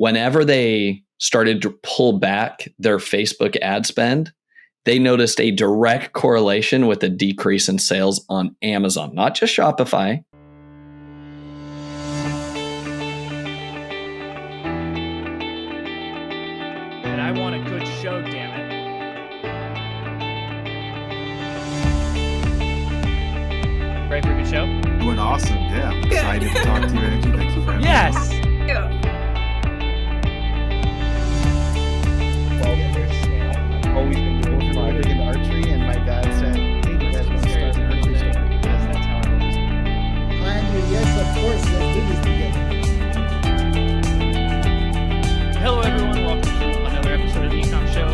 whenever they started to pull back their Facebook ad spend, they noticed a direct correlation with a decrease in sales on Amazon, not just Shopify. And I want a good show, damn it. Ready for a good show? Doing awesome, yeah. I'm excited to talk to you, Angie. Thank you for having me. Yes! I've always been doing big into archery, and my dad said, hey, you guys want to start an archery store? Yes, that's how it works. Yes, of course, let's do this together. Hello, everyone. Welcome to another episode of the Ecomm Show.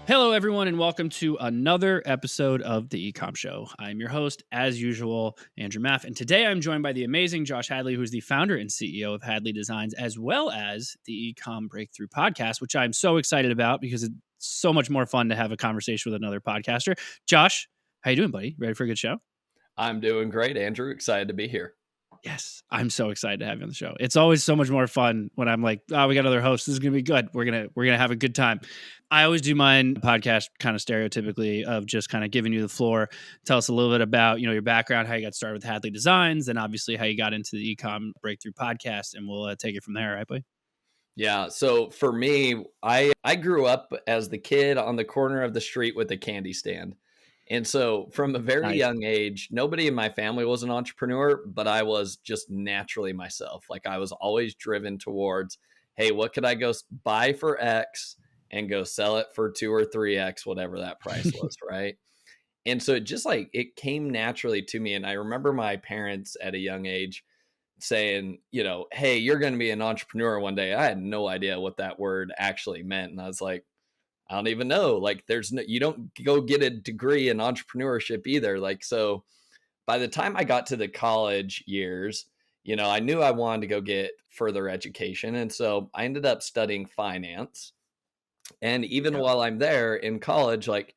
Hello, everyone, and welcome to another episode of the Ecomm Show. I'm your host, as usual, Andrew Maff, and today I'm joined by the amazing Josh Hadley, who's the founder and CEO of Hadley Designs, as well as the Ecomm Breakthrough podcast, which I'm so excited about because it's so much more fun to have a conversation with another podcaster. Josh, how you doing, buddy? Ready for a good show? I'm doing great, Andrew. Excited to be here. Yes, I'm so excited to have you on the show. It's always so much more fun when I'm like, oh, we got another host. This is gonna be good. We're gonna have a good time. I always do mine podcast kind of stereotypically of just kind of giving you the floor. Tell us a little bit about, your background, how you got started with Hadley Designs, and obviously how you got into the Ecomm Breakthrough podcast, and we'll take it from there, right, buddy? Yeah. So for me, I grew up as the kid on the corner of the street with a candy stand. And so from a very young age, nobody in my family was an entrepreneur, but I was just naturally myself. Like I was always driven towards, hey, what could I go buy for X and go sell it for 2 or 3X, whatever that price was, right? And so it came naturally to me. And I remember my parents at a young age saying, hey, you're going to be an entrepreneur one day. I had no idea what that word actually meant. And I was like, I don't even know. Like you don't go get a degree in entrepreneurship either. Like, so by the time I got to the college years, I knew I wanted to go get further education. And so I ended up studying finance. And even while I'm there in college, like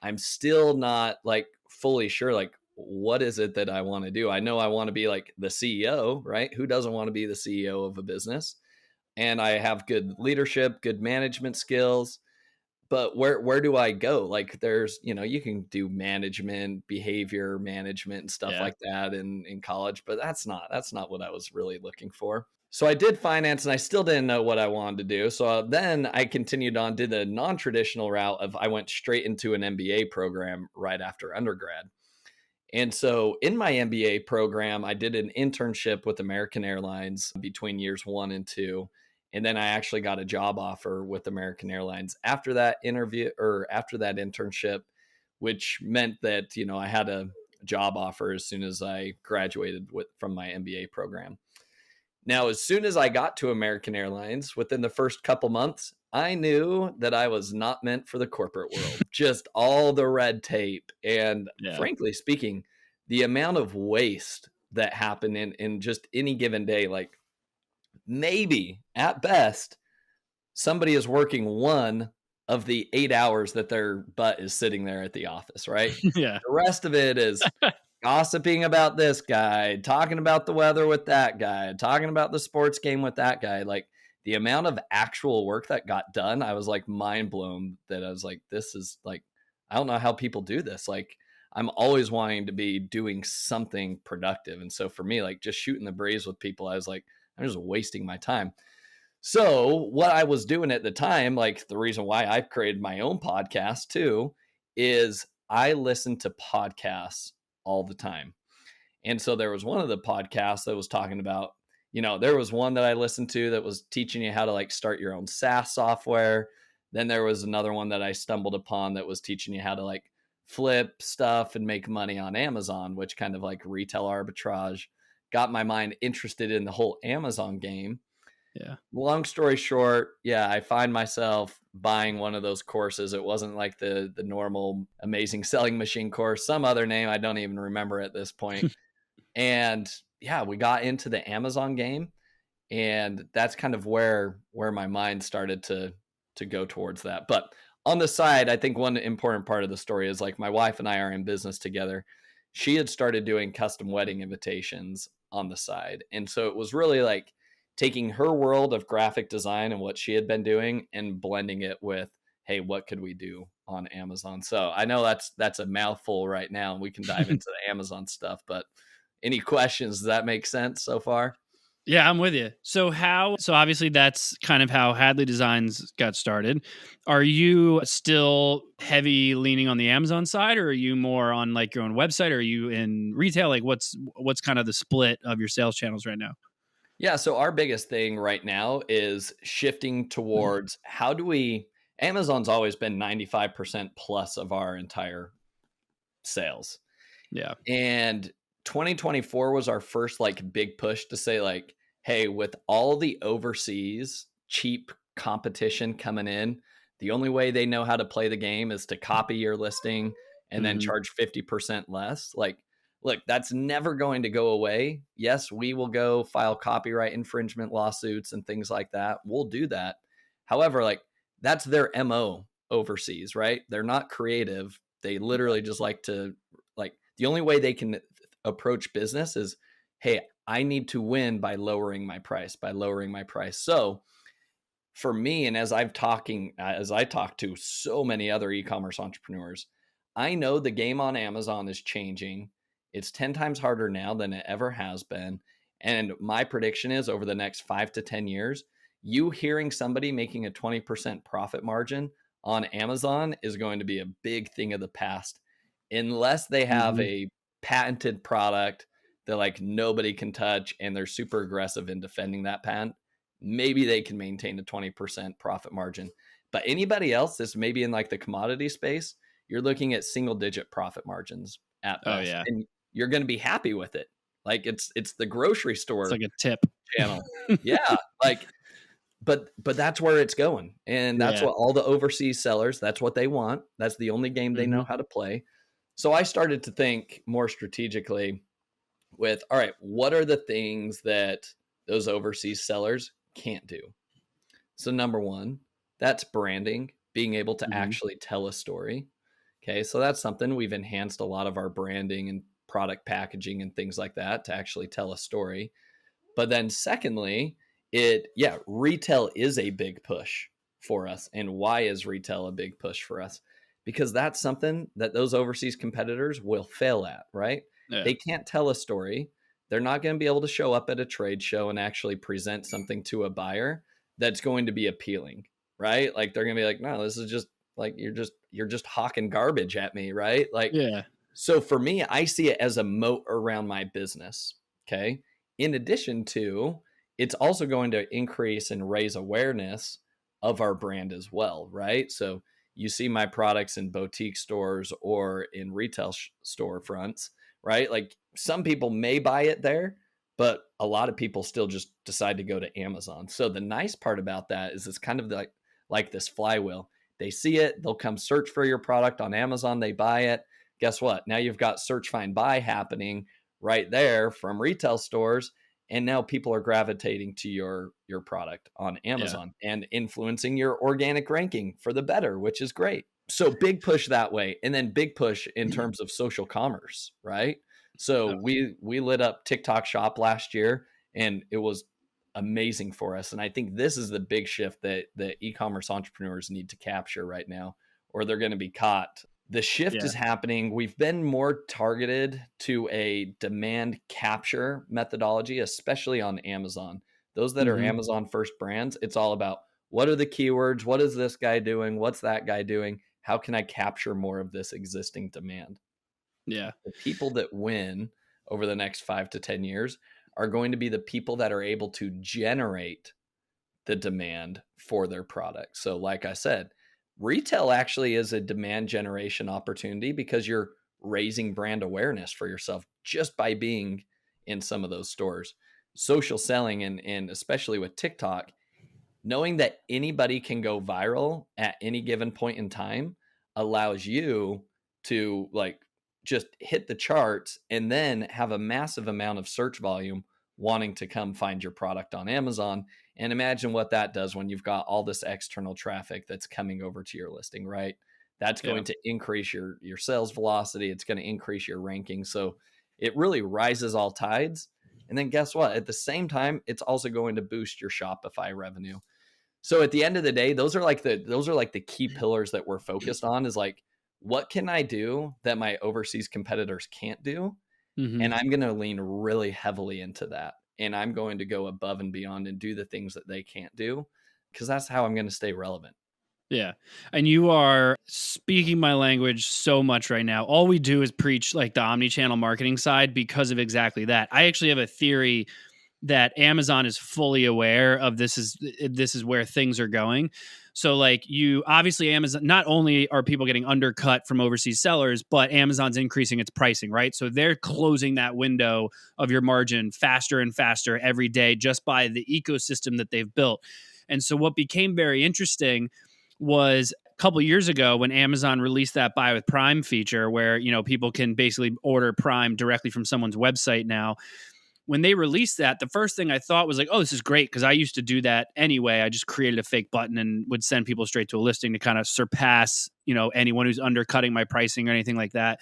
I'm still not like fully sure, like, what is it that I want to do? I know I want to be like the CEO, right? Who doesn't want to be the CEO of a business? And I have good leadership, good management skills. But where do I go? Like there's, you can do management, behavior management and stuff like that in college, but that's not what I was really looking for. So I did finance and I still didn't know what I wanted to do. So then I continued on, did the non-traditional route of I went straight into an MBA program right after undergrad. And so in my MBA program, I did an internship with American Airlines between years 1 and 2. And then I actually got a job offer with American Airlines after that internship, which meant that, I had a job offer as soon as I graduated from my MBA program. Now, as soon as I got to American Airlines, within the first couple months, I knew that I was not meant for the corporate world, just all the red tape. And frankly speaking, the amount of waste that happened in just any given day, like, maybe at best, somebody is working 1 of the 8 hours that their butt is sitting there at the office, right? Yeah. The rest of it is gossiping about this guy, talking about the weather with that guy, talking about the sports game with that guy. Like the amount of actual work that got done, I was like mind blown that I was like, this is like, I don't know how people do this. Like I'm always wanting to be doing something productive. And so for me, like just shooting the breeze with people, I was like, I'm just wasting my time. So what I was doing at the time, like the reason why I've created my own podcast too, is I listen to podcasts all the time. And so there was one of the podcasts that was talking about, there was one that I listened to that was teaching you how to like start your own SaaS software. Then there was another one that I stumbled upon that was teaching you how to like flip stuff and make money on Amazon, which kind of like retail arbitrage. Got my mind interested in the whole Amazon game. Yeah. Long story short, I find myself buying one of those courses. It wasn't like the normal amazing selling machine course, some other name I don't even remember at this point. And we got into the Amazon game. And that's kind of where my mind started to go towards that. But on the side, I think one important part of the story is like my wife and I are in business together. She had started doing custom wedding invitations on the side. And so it was really like taking her world of graphic design and what she had been doing and blending it with, hey, what could we do on Amazon? So I know that's a mouthful right now, and we can dive into the Amazon stuff, but any questions? Does that make sense so far? Yeah, I'm with you. So obviously that's kind of how Hadley Designs got started. Are you still heavy leaning on the Amazon side, or are you more on like your own website? Or are you in retail? Like what's kind of the split of your sales channels right now? Yeah, so our biggest thing right now is shifting towards how do we Amazon's always been 95% plus of our entire sales. Yeah. And 2024 was our first like big push to say like, hey, with all the overseas cheap competition coming in, the only way they know how to play the game is to copy your listing and then charge 50% less. Like, look, that's never going to go away. Yes, we will go file copyright infringement lawsuits and things like that. We'll do that. However, like that's their MO overseas, right? They're not creative. They literally just like to like the only way they can approach business is, hey, I need to win by lowering my price. So for me, and as I talk to so many other e-commerce entrepreneurs, I know the game on Amazon is changing. It's 10 times harder now than it ever has been. And my prediction is over the next 5 to 10 years, you hearing somebody making a 20% profit margin on Amazon is going to be a big thing of the past, unless they have a patented product that like nobody can touch and they're super aggressive in defending that patent. Maybe they can maintain a 20% profit margin. But anybody else that's maybe in like the commodity space, you're looking at single digit profit margins at best. Oh yeah. And you're going to be happy with it. Like it's the grocery store. It's like a tip channel. Yeah. Like, but that's where it's going. And that's what all the overseas sellers, that's what they want. That's the only game they know how to play. So I started to think more strategically with, all right, what are the things that those overseas sellers can't do? So number one, that's branding, being able to actually tell a story. Okay. So that's something we've enhanced a lot of our branding and product packaging and things like that to actually tell a story. But then secondly, retail is a big push for us. And why is retail a big push for us? Because that's something that those overseas competitors will fail at, right? Yeah. They can't tell a story. They're not going to be able to show up at a trade show and actually present something to a buyer that's going to be appealing, right? Like they're going to be like, no, this is just like, you're just hawking garbage at me, right? Like, yeah. So for me, I see it as a moat around my business. Okay. In addition to, it's also going to increase and raise awareness of our brand as well, right? So you see my products in boutique stores or in retail storefronts, right? Like some people may buy it there, but a lot of people still just decide to go to Amazon. So the nice part about that is it's kind of like this flywheel. They see it, they'll come search for your product on Amazon, they buy it. Guess what? Now you've got search, find, buy happening right there from retail stores. And now people are gravitating to your product on Amazon and influencing your organic ranking for the better, which is great. So big push that way. And then big push in terms of social commerce, right? So we lit up TikTok Shop last year and it was amazing for us. And I think this is the big shift that the e-commerce entrepreneurs need to capture right now, or they're going to be caught. The shift is happening. We've been more targeted to a demand capture methodology, especially on Amazon. Those that are Amazon first brands, it's all about what are the keywords? What is this guy doing? What's that guy doing? How can I capture more of this existing demand? Yeah. The people that win over the next 5 to 10 years are going to be the people that are able to generate the demand for their product. So like I said, retail actually is a demand generation opportunity because you're raising brand awareness for yourself just by being in some of those stores. Social selling and especially with TikTok, knowing that anybody can go viral at any given point in time allows you to like just hit the charts and then have a massive amount of search volume wanting to come find your product on Amazon. And imagine what that does when you've got all this external traffic that's coming over to your listing, right? That's going to increase your sales velocity. It's going to increase your ranking. So it really rises all tides. And then guess what? At the same time, it's also going to boost your Shopify revenue. So at the end of the day, those are like the key pillars that we're focused on, is like, what can I do that my overseas competitors can't do? Mm-hmm. And I'm going to lean really heavily into that. And I'm going to go above and beyond and do the things that they can't do, because that's how I'm going to stay relevant. Yeah. And you are speaking my language so much right now. All we do is preach like the omni-channel marketing side because of exactly that. I actually have a theory that Amazon is fully aware of this is where things are going. So like, you obviously, Amazon, not only are people getting undercut from overseas sellers, but Amazon's increasing its pricing, right? So they're closing that window of your margin faster and faster every day just by the ecosystem that they've built. And so what became very interesting was a couple years ago when Amazon released that buy with Prime feature, where, you know, people can basically order Prime directly from someone's website now. When they released that, the first thing I thought was like, oh, this is great, because I used to do that anyway. I just created a fake button and would send people straight to a listing to kind of surpass, you know, anyone who's undercutting my pricing or anything like that.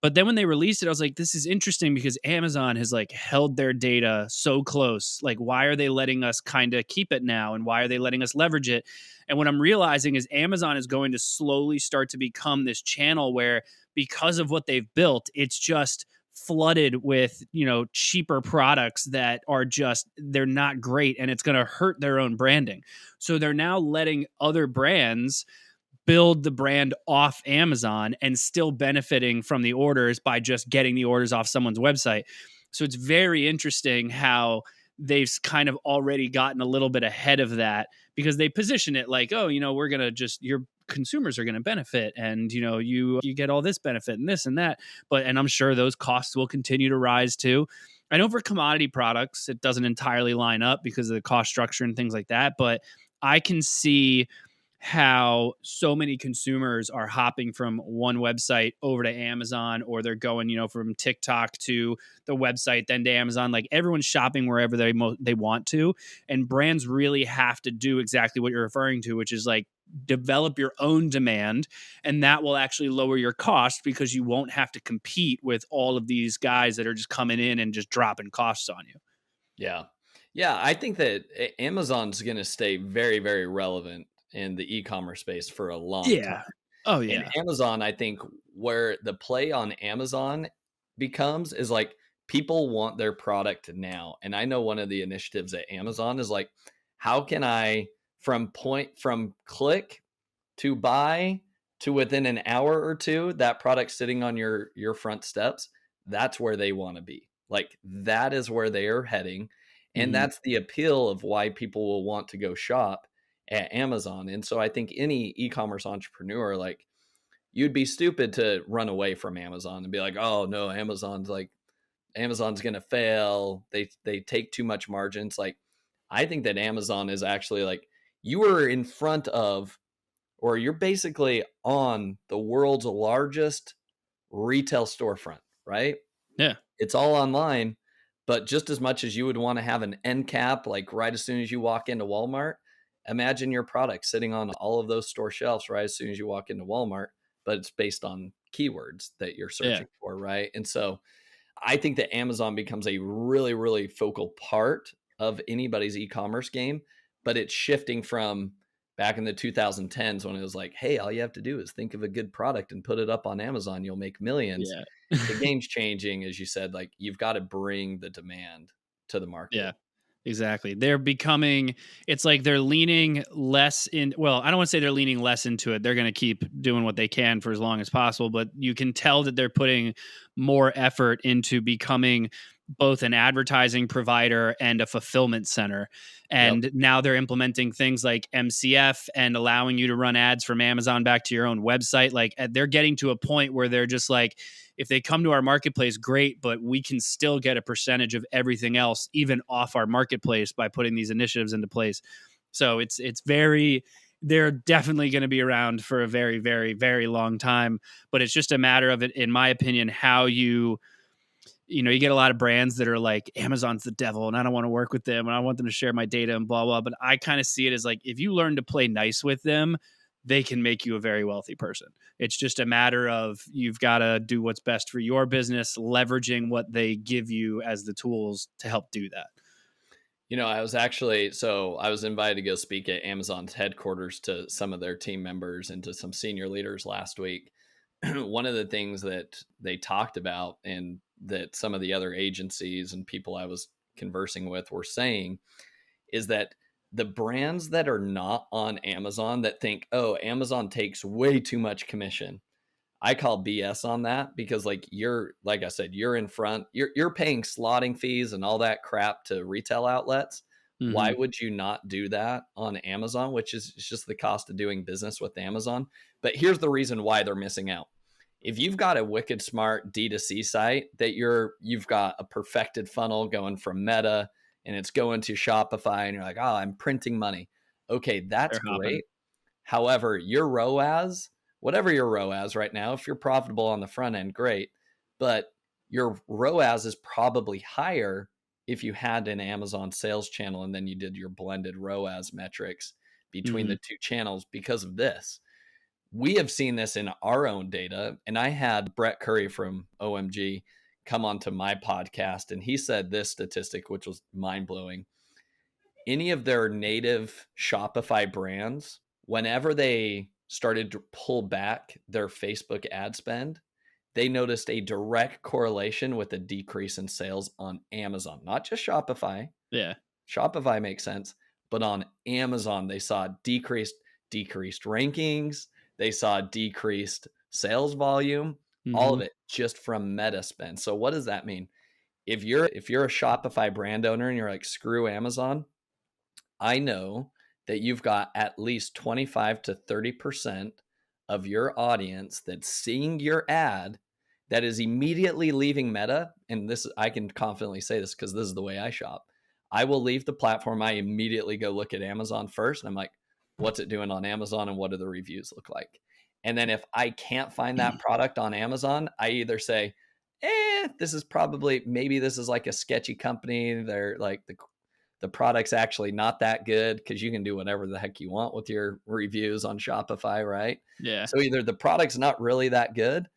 But then when they released it, I was like, this is interesting because Amazon has like held their data so close. Like, why are they letting us kind of keep it now? And why are they letting us leverage it? And what I'm realizing is Amazon is going to slowly start to become this channel where, because of what they've built, it's just flooded with, you know, cheaper products that are just, they're not great, and it's going to hurt their own branding. So they're now letting other brands build the brand off Amazon and still benefiting from the orders by just getting the orders off someone's website. So it's very interesting how they've kind of already gotten a little bit ahead of that, because they position it like, oh, you know, we're going to just, your consumers are going to benefit, and, you know, you get all this benefit and this and that. And I'm sure those costs will continue to rise too. I know for commodity products, it doesn't entirely line up because of the cost structure and things like that, but I can see how so many consumers are hopping from one website over to Amazon, or they're going, you know, from TikTok to the website, then to Amazon. Like, everyone's shopping wherever they want to. And brands really have to do exactly what you're referring to, which is like, develop your own demand, and that will actually lower your cost because you won't have to compete with all of these guys that are just coming in and just dropping costs on you. Yeah. Yeah. I think that Amazon's going to stay very, very relevant in the e-commerce space for a long time. Oh yeah. And Amazon, I think where the play on Amazon becomes is like, people want their product now. And I know one of the initiatives at Amazon is like, how can I from click to buy to within an hour or two, that product sitting on your front steps, that's where they want to be. Like, that is where they are heading. And that's the appeal of why people will want to go shop at Amazon. And so I think any e-commerce entrepreneur, like, you'd be stupid to run away from Amazon and be like, oh no, Amazon's going to fail. They take too much margins. Like, I think that Amazon is actually like, you are in front of, or you're basically on the world's largest retail storefront, right? Yeah. It's all online, but just as much as you would want to have an end cap, like right as soon as you walk into Walmart, imagine your product sitting on all of those store shelves right as soon as you walk into Walmart, but it's based on keywords that you're searching for, right? And so I think that Amazon becomes a really, really focal part of anybody's e-commerce game, but it's shifting from back in the 2010s when it was like, hey, all you have to do is think of a good product and put it up on Amazon. You'll make millions. Yeah. The game's changing, as you said, like, you've got to bring the demand to the market. Yeah. Exactly. They're becoming, it's like they're leaning less in, well, I don't want to say they're leaning less into it. They're going to keep doing what they can for as long as possible, but you can tell that they're putting more effort into becoming both an advertising provider and a fulfillment center. And now they're implementing things like MCF and allowing you to run ads from Amazon back to your own website. Like, they're getting to a point where they're just like, if they come to our marketplace, great, but we can still get a percentage of everything else, even off our marketplace, by putting these initiatives into place. So it's very, they're definitely going to be around for a very, very, very long time. But it's just a matter of it, in my opinion, how you you get a lot of brands that are like, Amazon's the devil and I don't want to work with them and I want them to share my data and blah, blah. But I kind of see it as like, if you learn to play nice with them, they can make you a very wealthy person. It's just a matter of you've got to do what's best for your business, leveraging what they give you as the tools to help do that. I was invited to go speak at Amazon's headquarters to some of their team members and to some senior leaders last week. One of the things that they talked about, and that some of the other agencies and people I was conversing with were saying, is that the brands that are not on Amazon that think, oh, Amazon takes way too much commission, I call BS on that, because like I said, you're in front, you're paying slotting fees and all that crap to retail outlets. Mm-hmm. Why would you not do that on Amazon, which is just the cost of doing business with Amazon? But here's the reason why they're missing out. If you've got a wicked smart D2C site that you've got a perfected funnel going from Meta and it's going to Shopify and you're like, oh, I'm printing money. Okay, that's great. However, your ROAS, whatever your ROAS right now, if you're profitable on the front end, great. But your ROAS is probably higher if you had an Amazon sales channel and then you did your blended ROAS metrics between the two channels because of this. We have seen this in our own data. And I had Brett Curry from OMG come onto my podcast, and he said this statistic, which was mind-blowing. Any of their native Shopify brands, whenever they started to pull back their Facebook ad spend, they noticed a direct correlation with a decrease in sales on Amazon, not just Shopify. Yeah. Shopify makes sense, but on Amazon, they saw decreased rankings. They saw decreased sales volume, all of it just from Meta spend. So what does that mean? If you're a Shopify brand owner and you're like, screw Amazon, I know that you've got at least 25 to 30% of your audience that's seeing your ad that is immediately leaving Meta. And this, I can confidently say this because this is the way I shop. I will leave the platform. I immediately go look at Amazon first. And I'm like, what's it doing on Amazon and what do the reviews look like? And then if I can't find that product on Amazon, I either say, this is like a sketchy company. They're like, the product's actually not that good, because you can do whatever the heck you want with your reviews on Shopify, right? Yeah. So either the product's not really that good,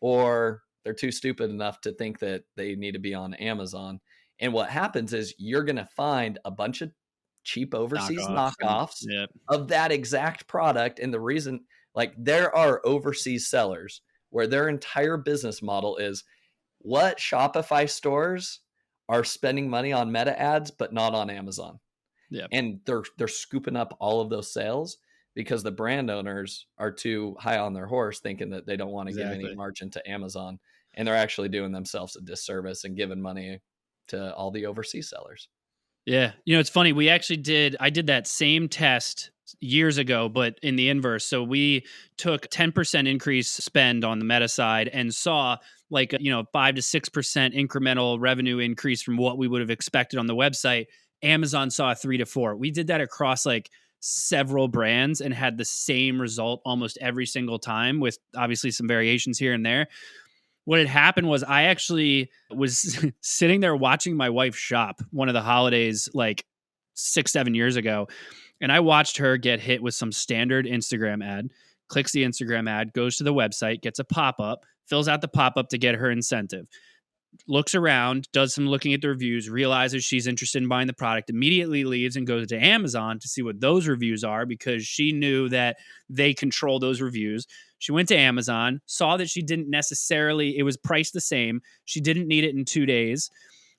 or they're too stupid enough to think that they need to be on Amazon. And what happens is you're going to find a bunch of cheap overseas knockoffs of that exact product. And the reason, like, there are overseas sellers where their entire business model is, what Shopify stores are spending money on Meta ads, but not on Amazon. Yeah. And they're scooping up all of those sales because the brand owners are too high on their horse, thinking that they don't want to give any margin to Amazon. And they're actually doing themselves a disservice and giving money to all the overseas sellers. Yeah. It's funny. I did that same test years ago, but in the inverse. So we took 10% increase spend on the Meta side and saw like, 5 to 6% incremental revenue increase from what we would have expected on the website. Amazon saw a 3 to 4. We did that across like several brands and had the same result almost every single time, with obviously some variations here and there. What had happened was I actually was sitting there watching my wife shop one of the holidays like 6-7 years ago. And I watched her get hit with some standard Instagram ad, clicks the Instagram ad, goes to the website, gets a pop-up, fills out the pop-up to get her incentive, looks around, does some looking at the reviews, realizes she's interested in buying the product, immediately leaves and goes to Amazon to see what those reviews are, because she knew that they control those reviews. She went to Amazon, saw that she didn't necessarily, it was priced the same. She didn't need it in 2 days.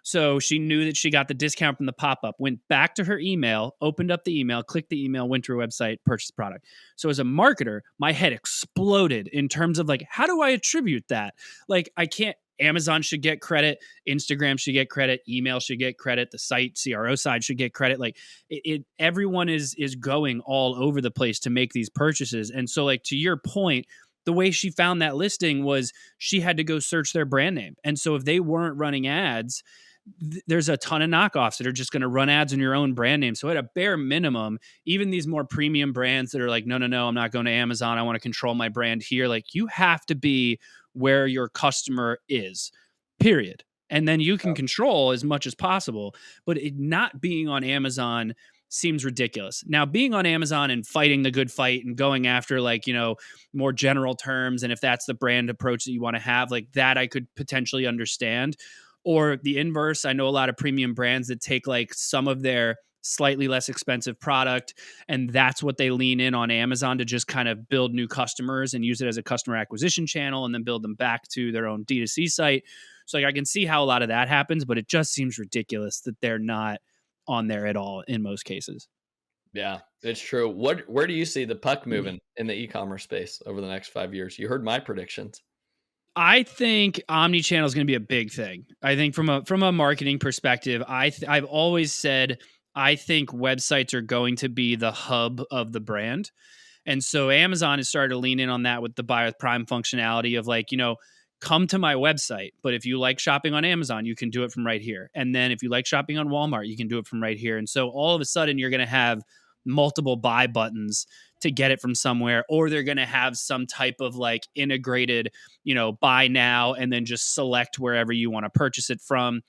So she knew that she got the discount from the pop-up, went back to her email, opened up the email, clicked the email, went to her website, purchased the product. So as a marketer, my head exploded in terms of like, how do I attribute that? Like, I can't, Amazon should get credit, Instagram should get credit, email should get credit, the site CRO side should get credit. Like everyone is going all over the place to make these purchases. And so like, to your point, the way she found that listing was she had to go search their brand name. And so if they weren't running ads, there's a ton of knockoffs that are just going to run ads in your own brand name. So at a bare minimum, even these more premium brands that are like, no, I'm not going to Amazon, I want to control my brand here. Like, you have to be where your customer is, period. and then you can control as much as possible. But it not being on Amazon seems ridiculous. Now, being on Amazon and fighting the good fight and going after like, more general terms, and if that's the brand approach that you want to have, like that I could potentially understand. Or the inverse, I know a lot of premium brands that take like some of their slightly less expensive product, and that's what they lean in on Amazon to just kind of build new customers and use it as a customer acquisition channel, and then build them back to their own D2C site. So like I can see how a lot of that happens, but it just seems ridiculous that they're not on there at all in most cases. Yeah, it's true. Where do you see the puck moving in the e-commerce space over the next 5 years? You heard my predictions. I think omnichannel is going to be a big thing. I think from a marketing perspective, I've always said I think websites are going to be the hub of the brand. And so Amazon has started to lean in on that with the buy with Prime functionality of like, come to my website. But if you like shopping on Amazon, you can do it from right here. And then if you like shopping on Walmart, you can do it from right here. And so all of a sudden you're going to have multiple buy buttons to get it from somewhere, or they're going to have some type of like integrated, buy now and then just select wherever you want to purchase it from.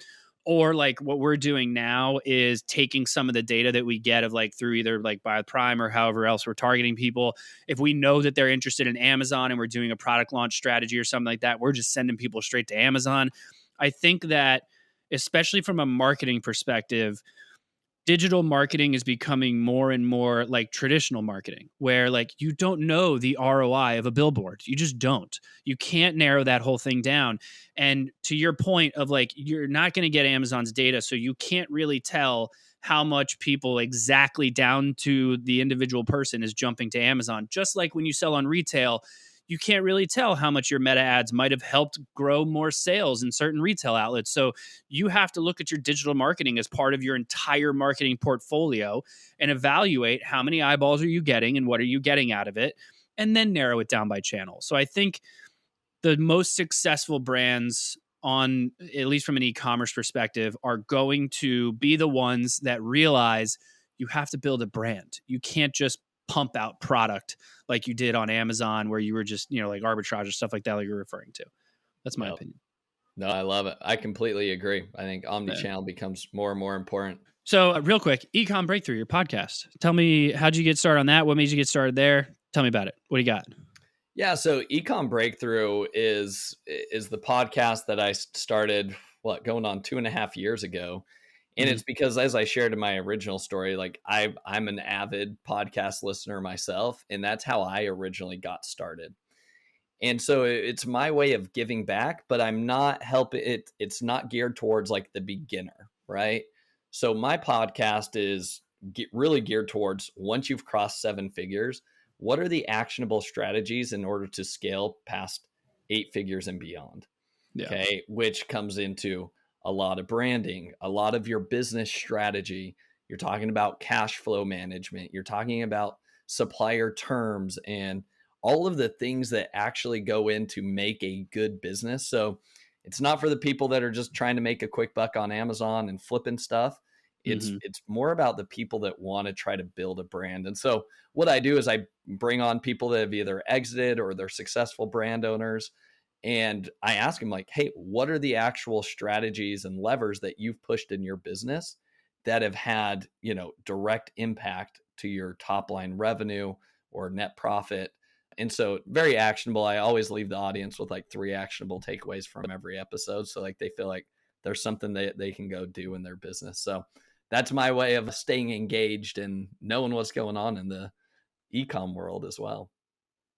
Or like what we're doing now is taking some of the data that we get of like through either like Buy with Prime or however else we're targeting people. If we know that they're interested in Amazon and we're doing a product launch strategy or something like that, we're just sending people straight to Amazon. I think that especially from a marketing perspective, digital marketing is becoming more and more like traditional marketing, where like you don't know the ROI of a billboard. You just don't. You can't narrow that whole thing down. And to your point of like, you're not going to get Amazon's data, so you can't really tell how much people exactly down to the individual person is jumping to Amazon. Just like when you sell on retail, you can't really tell how much your meta ads might have helped grow more sales in certain retail outlets. So you have to look at your digital marketing as part of your entire marketing portfolio and evaluate how many eyeballs are you getting and what are you getting out of it, and then narrow it down by channel. So I think the most successful brands on, at least from an e-commerce perspective, are going to be the ones that realize you have to build a brand. You can't just pump out product like you did on Amazon, where you were just, like Arbitrage or stuff like that, like you're referring to. That's my opinion. No, I love it. I completely agree. I think omnichannel becomes more and more important. So real quick, Ecomm Breakthrough, your podcast. Tell me, how'd you get started on that? What made you get started there? Tell me about it. What do you got? Yeah, so Ecomm Breakthrough is the podcast that I started, going on 2.5 years ago. And it's because, as I shared in my original story, like I'm an avid podcast listener myself, and that's how I originally got started. And so it's my way of giving back, but I'm not helping it. It's not geared towards like the beginner, right? So my podcast is really geared towards, once you've crossed 7 figures, what are the actionable strategies in order to scale past 8 figures and beyond? Yeah. Okay, which comes into a lot of branding, a lot of your business strategy. You're talking about cash flow management. You're talking about supplier terms and all of the things that actually go in to make a good business. So it's not for the people that are just trying to make a quick buck on Amazon and flipping stuff. It's more about the people that want to try to build a brand. And so what I do is I bring on people that have either exited or they're successful brand owners. And I ask them like, hey, what are the actual strategies and levers that you've pushed in your business that have had, direct impact to your top line revenue or net profit? And so very actionable. I always leave the audience with like 3 actionable takeaways from every episode. So like they feel like there's something that they can go do in their business. So that's my way of staying engaged and knowing what's going on in the e-com world as well.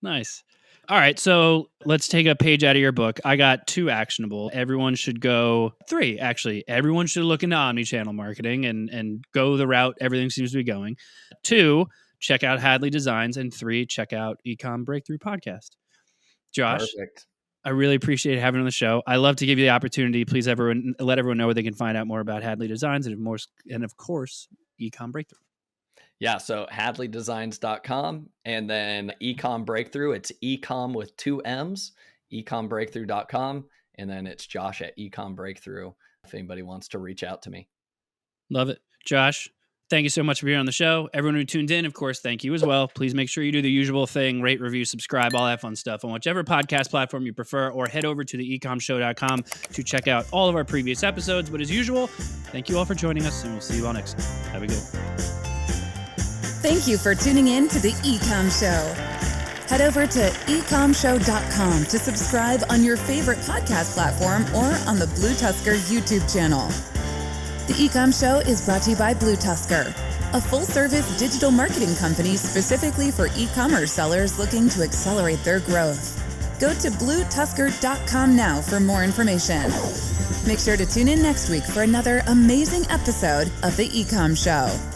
Nice. All right, so let's take a page out of your book. I got 2 actionable. Everyone should go 3, actually. Everyone should look into omnichannel marketing and go the route everything seems to be going. 2, check out Hadley Designs. And 3, check out Ecomm Breakthrough Podcast. Josh, perfect. I really appreciate having you on the show. I love to give you the opportunity. Please let everyone know where they can find out more about Hadley Designs and of course, Ecomm Breakthrough. Yeah, so hadleydesigns.com, and then Ecomm Breakthrough. It's Ecomm with 2 M's, ecombreakthrough.com, and then it's Josh at Ecomm Breakthrough if anybody wants to reach out to me. Love it. Josh, Thank you so much for being on the show. Everyone who tuned in, of course, thank you as well. Please make sure you do the usual thing, rate, review, subscribe, all that fun stuff on whichever podcast platform you prefer, or head over to the ecommshow.com to check out all of our previous episodes. But as usual, thank you all for joining us, and we'll see you all next time. Have a good one. Thank you for tuning in to the Ecomm Show. Head over to ecommshow.com to subscribe on your favorite podcast platform or on the BlueTuskr YouTube channel. The Ecomm Show is brought to you by BlueTuskr, a full-service digital marketing company specifically for e-commerce sellers looking to accelerate their growth. Go to BlueTuskr.com now for more information. Make sure to tune in next week for another amazing episode of the Ecomm Show.